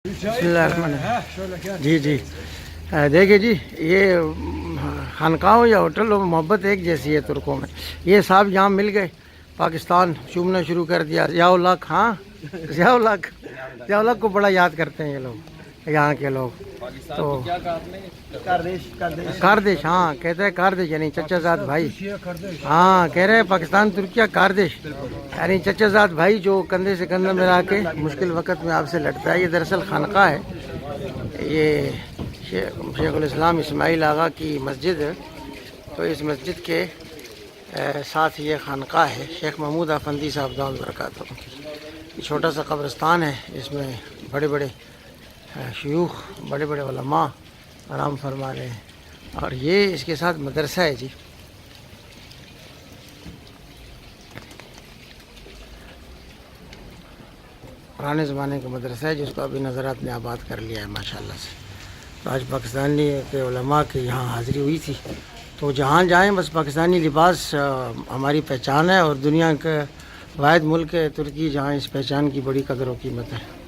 بسم اللہ الرحمن الرحیم۔ جی جی دیکھیے جی، یہ خانقاہوں یا ہوٹل و محبت ایک جیسی ہے ترکوں میں۔ یہ صاحب یہاں مل گئے، پاکستان چومنا شروع کر دیا۔ ضیاء الحق، ہاں ضیاء الحق کو بڑا یاد کرتے ہیں یہ لوگ، یہاں کے لوگ۔ تو کاردیش، ہاں کہتے ہیں کاردیش یعنی چچا زاد بھائی، ہاں کہہ رہے ہیں پاکستان ترکیہ کاردیش یعنی چچا زاد بھائی، جو کندھے سے کندھا ملا کے مشکل وقت میں آپ سے لڑتا ہے۔ یہ دراصل خانقاہ ہے، یہ شیخ الاسلام اسماعیل آغا کی مسجد ہے۔ تو اس مسجد کے ساتھ یہ خانقاہ ہے شیخ محمود افندی صاحب دامت برکاتہ کی۔ یہ چھوٹا سا قبرستان ہے، اس میں بڑے بڑے شیوخ، بڑے بڑے علماء آرام فرما رہے ہیں۔ اور یہ اس کے ساتھ مدرسہ ہے جی۔ پرانے زمانے کا مدرسہ ہے جس کو ابھی نظرات نے آباد کر لیا ہے ماشاءاللہ سے۔ تو آج پاکستانی کے علماء کی یہاں حاضری ہوئی تھی۔ تو جہاں جائیں بس پاکستانی لباس ہماری پہچان ہے، اور دنیا کا واحد ملک ہے ترکی جہاں اس پہچان کی بڑی قدر و قیمت ہے۔